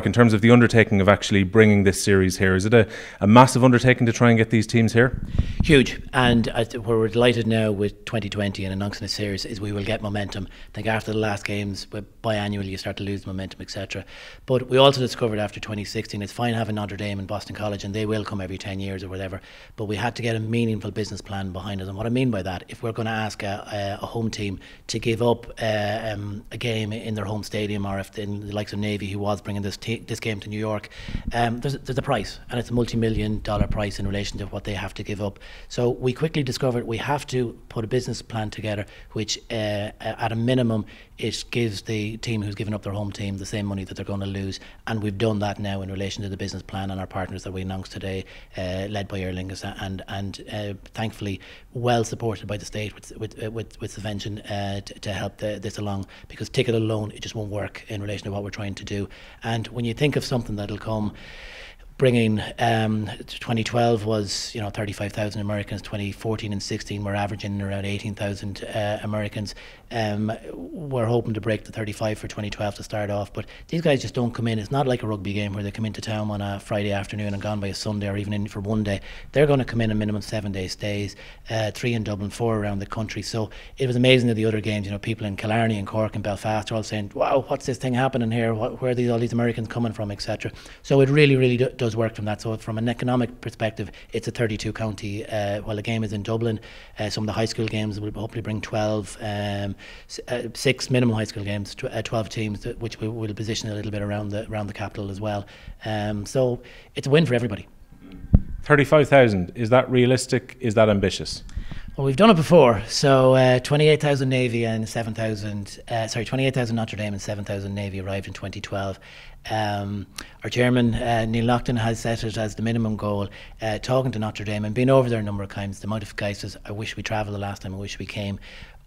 In terms of the undertaking of actually bringing this series here, is it a massive undertaking to try and get these teams here? Huge, and where we're delighted now with 2020 and announcing a series is we will get momentum. I think after the last games, biannually you start to lose momentum, etc. But we also discovered after 2016 it's fine having Notre Dame and Boston College, and they will come every 10 years or whatever, but we had to get a meaningful business plan behind us. And what I mean by that, if we're going to ask a home team to give up a game in their home stadium, or if in the likes of Navy, who was bringing this game to New York, there's a price, and it's a multi-million-dollar price in relation to what they have to give up. So we quickly discovered we have to put a business plan together which at a minimum it gives the team who's given up their home team the same money that they're going to lose, and we've done that now in relation to the business plan and our partners that we announced today, led by Aer Lingus and thankfully well supported by the state with subvention to help this along, because ticket alone it just won't work in relation to what we're trying to do. And when you think of something that'll come, bringing 2012 was 35,000 Americans. 2014 and 16 we're averaging around 18,000 Americans. We're hoping to break the 35 for 2012 to start off, but these guys just don't come in. It's not like a rugby game where they come into town on a Friday afternoon and gone by a Sunday, or even in for one day. They're going to come in a minimum 7-day stays, 3 in Dublin, 4 around the country. So it was amazing at the other games, people in Killarney and Cork and Belfast are all saying, wow, what's this thing happening here, where are all these Americans coming from, etc. So it really does work from that. So from an economic perspective, it's a 32 county, while the game is in Dublin. Some of the high school games will hopefully bring 12, 6 minimum high school games, 12 teams, which we will position a little bit around the capital as well. So it's a win for everybody. 35,000, is that realistic? Is that ambitious? Well, we've done it before. So 28,000 Navy and 7,000, 28,000 Notre Dame and 7,000 Navy arrived in 2012. Our chairman, Neil Loughlin, has set it as the minimum goal, talking to Notre Dame and being over there a number of times. The amount of guys says, I wish we travelled the last time, I wish we came.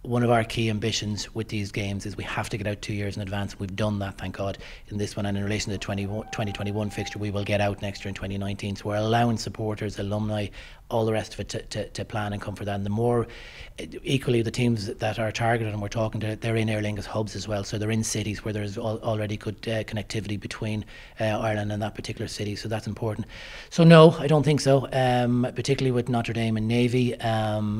One of our key ambitions with these games is we have to get out 2 years in advance. We've done that, thank God, in this one. And in relation to the 2021 fixture, we will get out next year in 2019. So we're allowing supporters, alumni, all the rest of it to plan and come for that. And the more, equally, the teams that are targeted and we're talking to, they're in Aer Lingus hubs as well. So they're in cities where there's already good connectivity between Ireland and that particular city. So that's important. So no, I don't think so. Particularly with Notre Dame and Navy.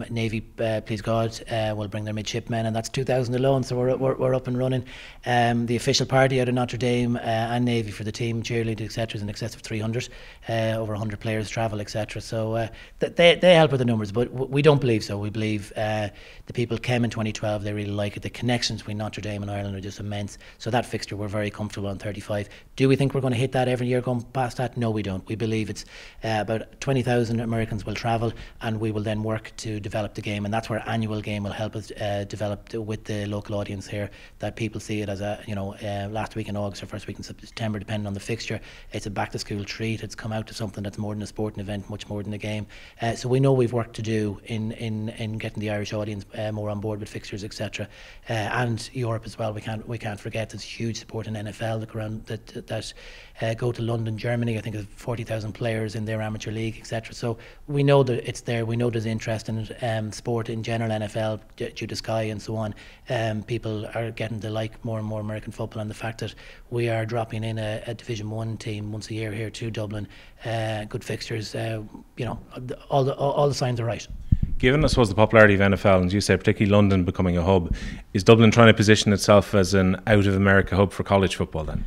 Navy, please God, will bring their midshipmen, and that's 2,000 alone. So we're up and running. The official party out of Notre Dame and Navy for the team, cheerleaders, etc., is in excess of 300. Over 100 players travel, etc. So they help with the numbers, but we don't believe so. We believe the people came in 2012, they really like it. The connections between Notre Dame and Ireland are just immense. So that fixture, we're very comfortable on 35. Do we think we're going to hit that every year going past that? No, we don't. We believe it's about 20,000 Americans will travel, and we will then work to develop the game, and that's where annual game will help us develop with the local audience here, that people see it as a, last week in August or first week in September, depending on the fixture. It's a back to school treat. It's come out to something that's more than a sporting event, much more than a game. So we know we've work to do in getting the Irish audience more on board with fixtures, etc. And Europe as well. We can't forget there's huge support in NFL that go to London, Germany. I think there's 40,000 players in their amateur league, etc. So we know that it's there. We know there's interest in sport in general, NFL due to Sky and so on. People are getting to like more and more American football, and the fact that we are dropping in a Division 1 team once a year here to Dublin, good fixtures, all the signs are right. Given, I suppose, the popularity of NFL, and as you say, particularly London becoming a hub, is Dublin trying to position itself as an out-of-America hub for college football then?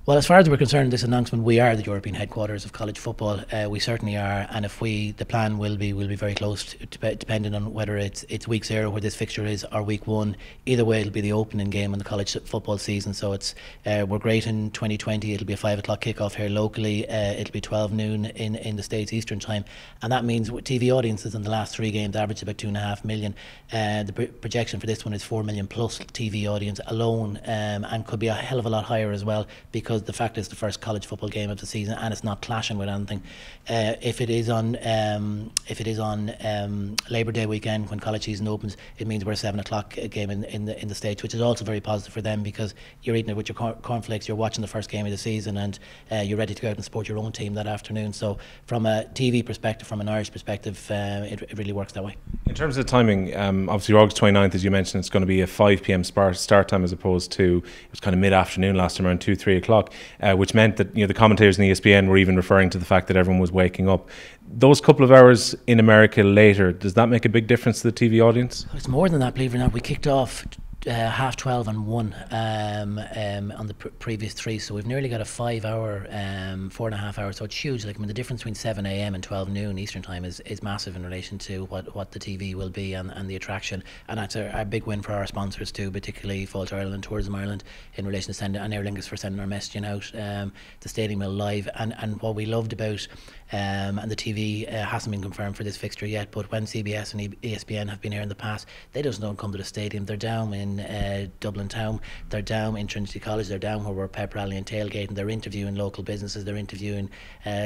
Well, as far as we're concerned, this announcement, we are the European headquarters of college football. We certainly are, and if the plan will be very close, depending on whether it's week 0 where this fixture is, or week 1. Either way, it'll be the opening game in the college football season. So it's we're great in 2020. It'll be a 5 o'clock kickoff here locally. It'll be 12 noon in the States Eastern time, and that means with TV audiences in the last 3 games average about 2.5 million. The projection for this one is 4 million plus TV audience alone, and could be a hell of a lot higher as well, because the fact it's the first college football game of the season and it's not clashing with anything. If it is on Labour Day weekend when college season opens, it means we're a 7 o'clock game in the States, which is also very positive for them, because you're eating it with your cornflakes, you're watching the first game of the season, and you're ready to go out and support your own team that afternoon. So from a TV perspective, from an Irish perspective, it really works that way. In terms of the timing, obviously August 29th, as you mentioned, it's going to be a 5 p.m. start time, as opposed to, it was kind of mid-afternoon last time, around 2-3 o'clock. o'clock, which meant that the commentators in ESPN were even referring to the fact that everyone was waking up. Those couple of hours in America later, does that make a big difference to the TV audience? It's more than that, believe it or not. We kicked off 12:30 and 1 on the previous 3, so we've nearly got a 5 hour, 4.5 hours, so it's huge. Like, I mean, the difference between 7 a.m. and 12 noon Eastern time is massive in relation to what the TV will be and the attraction, and that's a big win for our sponsors too, particularly Fáilte Ireland, Tourism Ireland, in relation to sending, and Aer Lingus for sending our messaging out. The stadium will live, and what we loved about and the TV hasn't been confirmed for this fixture yet, but when CBS and ESPN have been here in the past, they just don't come to the stadium. They're down in Dublin town, they're down in Trinity College, they're down where we're pep rally and tailgating, they're interviewing local businesses, they're interviewing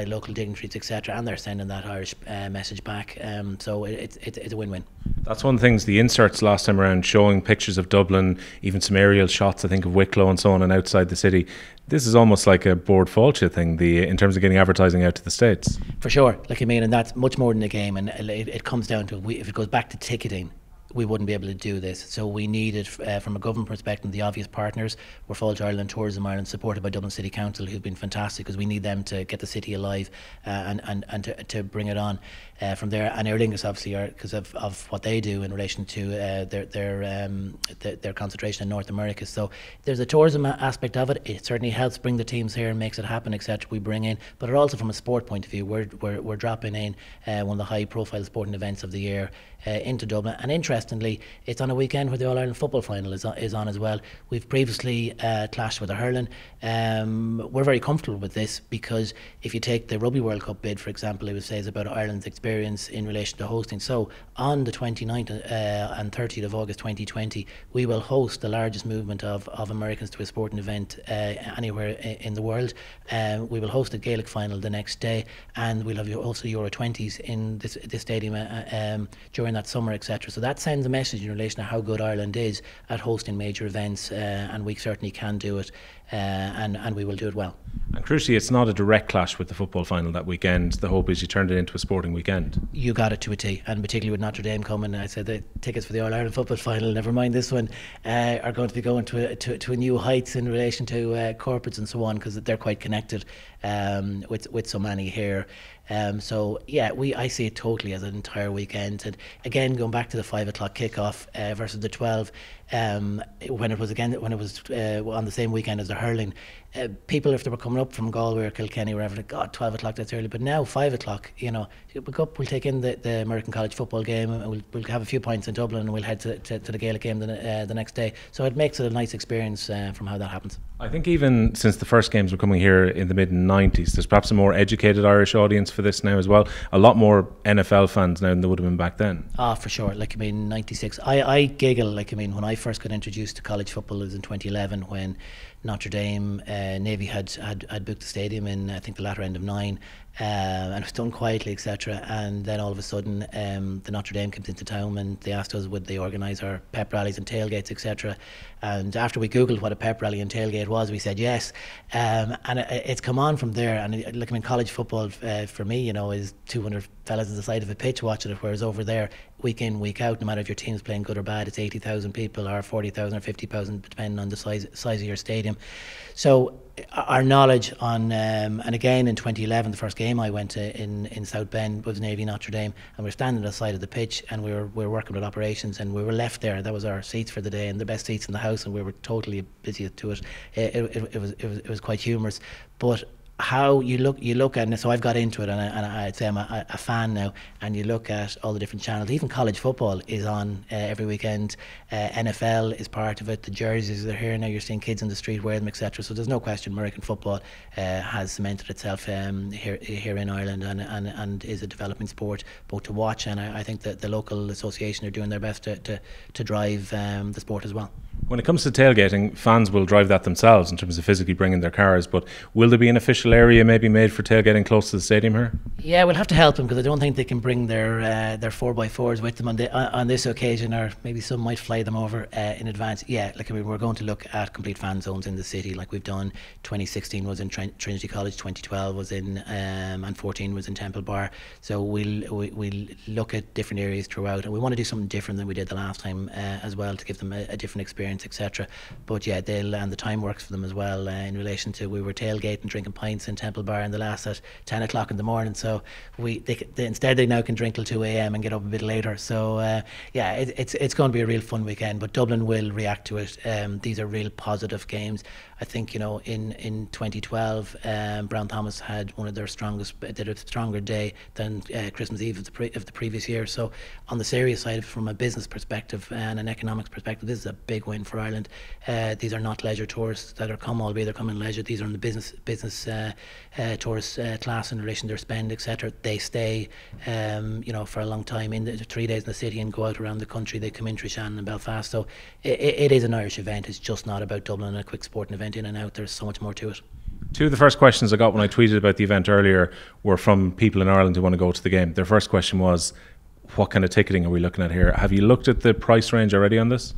local dignitaries, etc., and they're sending that Irish message back. So it's a win-win. That's one of the things, the inserts last time around showing pictures of Dublin, even some aerial shots, I think, of Wicklow and so on, and outside the city. This is almost like a Board Fáilte thing, in terms of getting advertising out to the States. For sure, like, I mean, and that's much more than a game, and it comes down to, if it goes back to ticketing, we wouldn't be able to do this. So we needed, from a government perspective, the obvious partners were Fáilte Ireland, Tourism Ireland, supported by Dublin City Council, who've been fantastic, because we need them to get the city alive and to bring it on from there. And Aer Lingus, obviously, because of what they do in relation to their concentration in North America. So there's a tourism aspect of it. It certainly helps bring the teams here and makes it happen, etc. We bring in, but it also, from a sport point of view, we're dropping in one of the high-profile sporting events of the year into Dublin. And interestingly, it's on a weekend where the All-Ireland football final is on as well. We've previously clashed with the hurling. We're very comfortable with this, because if you take the Rugby World Cup bid, for example, it says about Ireland's experience in relation to hosting. So on the 29th and 30th of August 2020, we will host the largest movement of Americans to a sporting event anywhere in the world. We will host a Gaelic final the next day, and we'll have also Euro 20s in this stadium during that summer, etc. So that sends a message in relation to how good Ireland is at hosting major events, and we certainly can do it, and we will do it well. And crucially, it's not a direct clash with the football final that weekend. The hope is you turned it into a sporting weekend. You got it to a T, and particularly with Notre Dame coming, I said the tickets for the All-Ireland football final, never mind this one, are going to be going to a new heights in relation to corporates and so on, because they're quite connected with so many here. So yeah, I see it totally as an entire weekend. And again, going back to the 5 o'clock kickoff versus the 12, when it was on the same weekend as the hurling, people, if they were coming up from Galway or Kilkenny, wherever, like, God, 12 o'clock, that's early. But now 5 o'clock, we'll go up, we'll take in the American college football game, and we'll have a few pints in Dublin, and we'll head to the Gaelic game the next day. So it makes it a nice experience from how that happens. I think even since the first games were coming here in the mid-90s, there's perhaps a more educated Irish audience for this now as well. A lot more NFL fans now than there would have been back then. Ah, for sure. Like, I mean, 96. I giggle, like, I mean, when I first got introduced to college football, it was in 2011, when Notre Dame, Navy had booked the stadium in, I think, the latter end of 9, and it was done quietly, etc. And then all of a sudden, the Notre Dame came into town, and they asked us would they organise our pep rallies and tailgates, etc. And after we googled what a pep rally and tailgate was, we said yes, and it's come on from there. And look, I mean, college football for me, is 200 fellas at the side of a pitch watching it, whereas over there, week in, week out, no matter if your team's playing good or bad, it's 80,000 people or 40,000 or 50,000, depending on the size of your stadium. So our knowledge on, and again in 2011, the first game I went to in South Bend was Navy Notre Dame, and we were standing at the side of the pitch, and we were working with operations, and we were left there. That was our seats for the day, and the best seats in the house, and we were totally busy to it. It was quite humorous, but how you look at it, so I've got into it, and I'd say I'm a fan now, and you look at all the different channels. Even college football is on every weekend. NFL is part of it. The jerseys are here now, you're seeing kids in the street wear them, etc. So there's no question American football has cemented itself here in Ireland, and is a developing sport both to watch, and I think that the local association are doing their best to drive the sport as well. When it comes to tailgating, fans will drive that themselves in terms of physically bringing their cars, but will there be an official area maybe made for tailgating close to the stadium here? Yeah, we'll have to help them, because I don't think they can bring their 4x4s with them on this occasion, or maybe some might fly them over in advance. Yeah, like, I mean, we're going to look at complete fan zones in the city, like we've done. 2016 was in Trinity College, 2012 was in, and 14 was in Temple Bar. So we'll look at different areas throughout, and we want to do something different than we did the last time as well, to give them a different experience. experience, etc. But yeah, and the time works for them as well. In relation to, we were tailgating, drinking pints in Temple Bar in the last at 10 o'clock in the morning. So instead they now can drink till 2 a.m. and get up a bit later. So yeah, it's going to be a real fun weekend. But Dublin will react to it. These are real positive games. I think, in 2012, Brown Thomas had one of their did a stronger day than Christmas Eve of the previous year. So on the serious side, from a business perspective and an economics perspective, this is a big win for Ireland. These are not leisure tourists that are albeit they're coming leisure. These are in the business tourist class in relation to their spend, etc. They stay, for a long time in the 3 days in the city and go out around the country. They come into Shannon and Belfast. So it is an Irish event. It's just not about Dublin and a quick sporting event in and out. There's so much more to it. Two of the first questions I got when I tweeted about the event earlier were from people in Ireland who want to go to the game. Their first question was, what kind of ticketing are we looking at here? Have you looked at the price range already on this?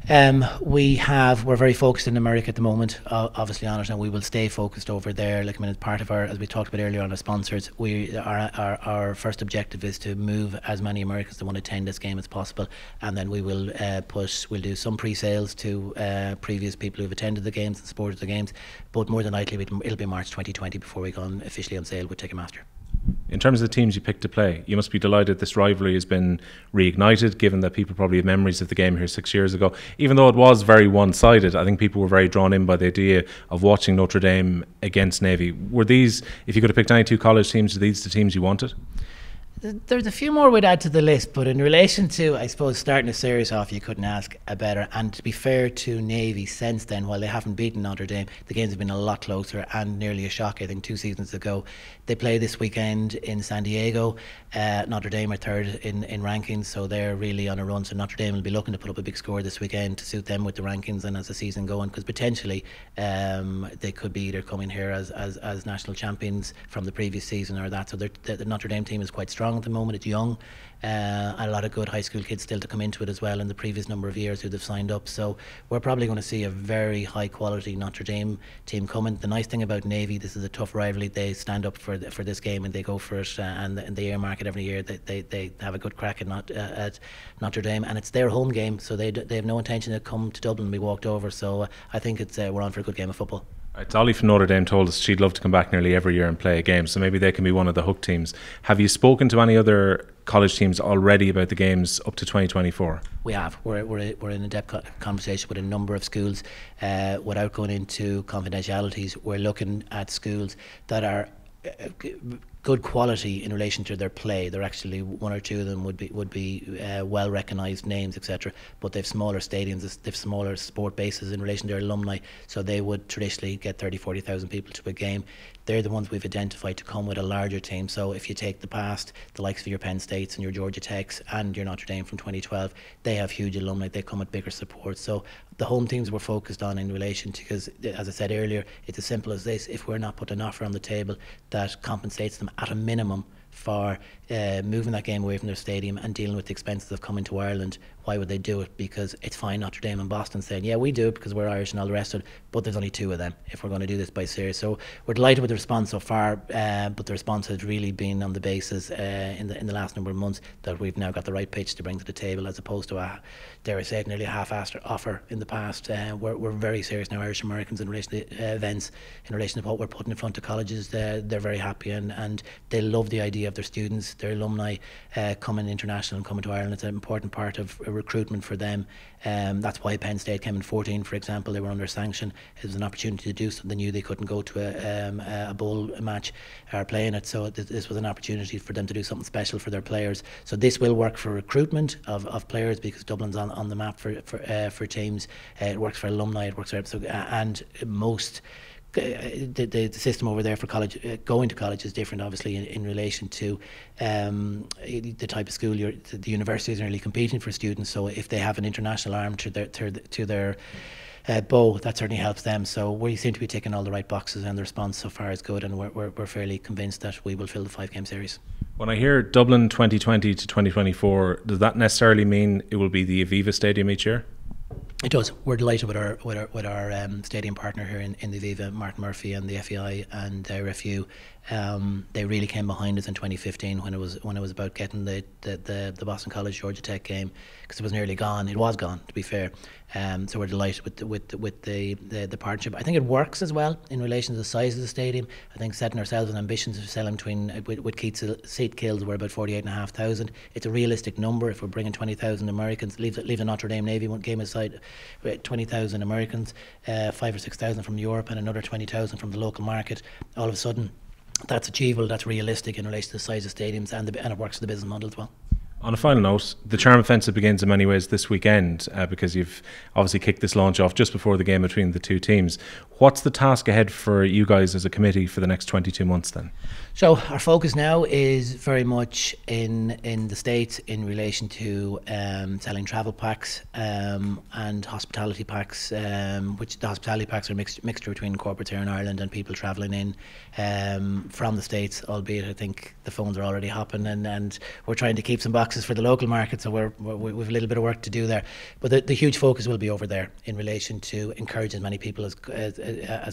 We're very focused in America at the moment, obviously on it, and we will stay focused over there. It's part of our, as we talked about earlier on, our sponsors. Our first objective is to move as many Americans that want to attend this game as possible, and then we'll do some pre-sales to previous people who've attended the games and supported the games, but more than likely it'll be March 2020 before we go officially on sale with Ticketmaster. In terms of the teams you picked to play, you must be delighted this rivalry has been reignited, given that people probably have memories of the game here 6 years ago. Even though it was very one-sided, I think people were very drawn in by the idea of watching Notre Dame against Navy. Were these, if you could have picked any two college teams, are these the teams you wanted? There's a few more we'd add to the list, but in relation to, I suppose, starting a series off, you couldn't ask a better. And to be fair to Navy, since then, while they haven't beaten Notre Dame, the games have been a lot closer and nearly a shock. I think 2 seasons ago, they play this weekend in San Diego. Notre Dame are third in rankings, so they're really on a run. So Notre Dame will be looking to put up a big score this weekend to suit them with the rankings and as the season going, because potentially they could be either coming here as national champions from the previous season or that. So the Notre Dame team is quite strong at the moment. It's young, a lot of good high school kids still to come into it as well in the previous number of years who they've signed up. So we're probably going to see a very high quality Notre Dame team coming. The nice thing about Navy, this is a tough rivalry. They stand up for this game and they go for it, and they earmark it every year. They have a good crack at Notre Dame, and it's their home game, so they have no intention to come to Dublin and be walked over. So I think we're on for a good game of football. Dolly from Notre Dame told us she'd love to come back nearly every year and play a game, so maybe they can be one of the hook teams. Have you spoken to any other college teams already about the games up to 2024? We have. We're in a depth conversation with a number of schools. Without going into confidentialities, we're looking at schools that are good quality in relation to their play. They're actually, one or two of them would be well recognised names, etc. But they've smaller stadiums, they've smaller sport bases in relation to their alumni, so they would traditionally get 30,000-40,000 people to a game. They're the ones we've identified to come with a larger team. So if you take the past, the likes of your Penn States and your Georgia Techs and your Notre Dame from 2012, they have huge alumni, they come with bigger support. So the home teams we're focused on in relation to, because as I said earlier, it's as simple as this: if we're not putting an offer on the table that compensates them at a minimum for moving that game away from their stadium and dealing with the expenses of coming to Ireland, why would they do it? Because it's fine Notre Dame and Boston saying, yeah, we do it because we're Irish and all the rest of it, but there's only two of them if we're going to do this by series. So we're delighted with the response so far, but the response has really been on the basis in the last number of months that we've now got the right pitch to bring to the table, as opposed to a, dare I say it, nearly a half-assed offer in the past. We're very serious now, Irish Americans, in relation to events, in relation to what we're putting in front of colleges. They're very happy and they love the idea of their students, their alumni coming international and coming to Ireland. It's an important part of recruitment for them. That's why Penn State came in 14, for example. They were under sanction. It was an opportunity to do something. They knew they couldn't go to a bowl match or play in it, so this was an opportunity for them to do something special for their players. So this will work for recruitment of players, because Dublin's on the map for teams. It works for alumni, it works for and most the system over there for college, going to college, is different, obviously, in relation to the type of school the universities are really competing for students. So if they have an international arm to their bow, that certainly helps them. So we seem to be ticking all the right boxes, and the response so far is good, and we're fairly convinced that we will fill the 5-game series. When I hear Dublin 2020 to 2024, does that necessarily mean it will be the Aviva Stadium each year? It does. We're delighted with our stadium partner here in the Aviva, Martin Murphy and the FEI and RFU. They really came behind us in 2015 when it was about getting the Boston College Georgia Tech game, because it was nearly gone. It was gone, to be fair. So we're delighted with the partnership. I think it works as well in relation to the size of the stadium. I think setting ourselves an ambitions of selling with seat kills, we're about 48,500. It's a realistic number. If we're bringing 20,000 Americans, leave the Notre Dame Navy game aside, 20,000 Americans, 5 or 6,000 from Europe, and another 20,000 from the local market. All of a sudden, that's achievable. That's realistic in relation to the size of stadiums, and it works for the business model as well. On a final note, the charm offensive begins in many ways this weekend because you've obviously kicked this launch off just before the game between the two teams. What's the task ahead for you guys as a committee for the next 22 months then? So our focus now is very much in the States in relation to selling travel packs and hospitality packs, which the hospitality packs are a mixture between corporates here in Ireland and people travelling in from the States, albeit I think the phones are already hopping and we're trying to keep some boxes for the local market, so we've a little bit of work to do there. But the huge focus will be over there in relation to encourage as many people as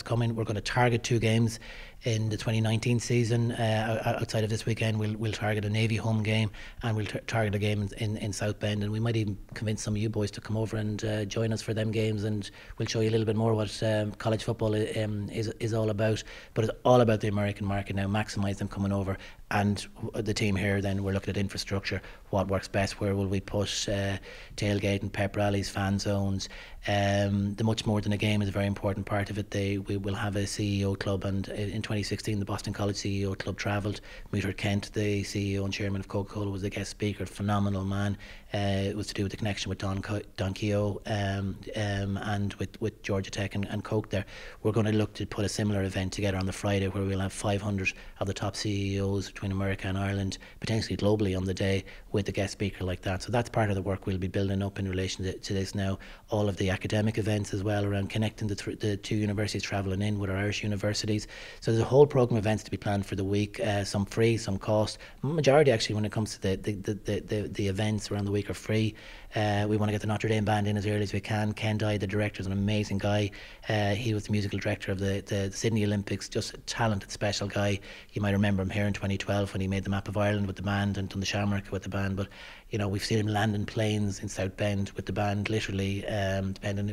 coming. We're going to target 2 games in the 2019 season. Outside of this weekend, we'll target a Navy home game, and we'll target a game in South Bend, and we might even convince some of you boys to come over and join us for them games, and we'll show you a little bit more what college football is all about. But it's all about the American market now, maximise them coming over. And the team here, then we're looking at infrastructure, what works best, where will we put tailgating, pep rallies, fan zones. The much more than a game is a very important part of it. We will have a CEO club, and in 2016 the Boston College CEO club travelled. Notre, Kent, the CEO and chairman of Coca-Cola, was the guest speaker. Phenomenal man. It was to do with the connection with Don Keogh and with Georgia Tech and Coke there. We're going to look to put a similar event together on the Friday, where we'll have 500 of the top CEOs between America and Ireland, potentially globally on the day, with a guest speaker like that. So that's part of the work we'll be building up in relation to this now. All of the academic events as well, around connecting the 2 universities travelling in with our Irish universities. So there's a whole programme of events to be planned for the week, some free, some cost. Majority actually, when it comes to the events around the week, are free. We want to get the Notre Dame band in as early as we can. Ken Dye, the director, is an amazing guy. He was the musical director of the Sydney Olympics, just a talented, special guy. You might remember him here in 2012 when he made the map of Ireland with the band, and done the Shamrock with the band. But we've seen him landing planes in South Bend with the band, literally, depending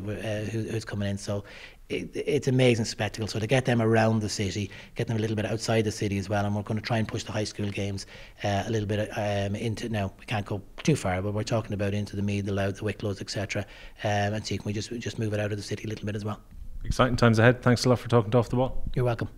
who's coming in. So it's an amazing spectacle. So to get them around the city, get them a little bit outside the city as well, and we're going to try and push the high school games a little bit into, now we can't go too far, but we're talking about into the Meath, the Louth, the Wicklow's, etc., and see can we just move it out of the city a little bit as well. Exciting times ahead. Thanks a lot for talking to Off the Ball. You're welcome.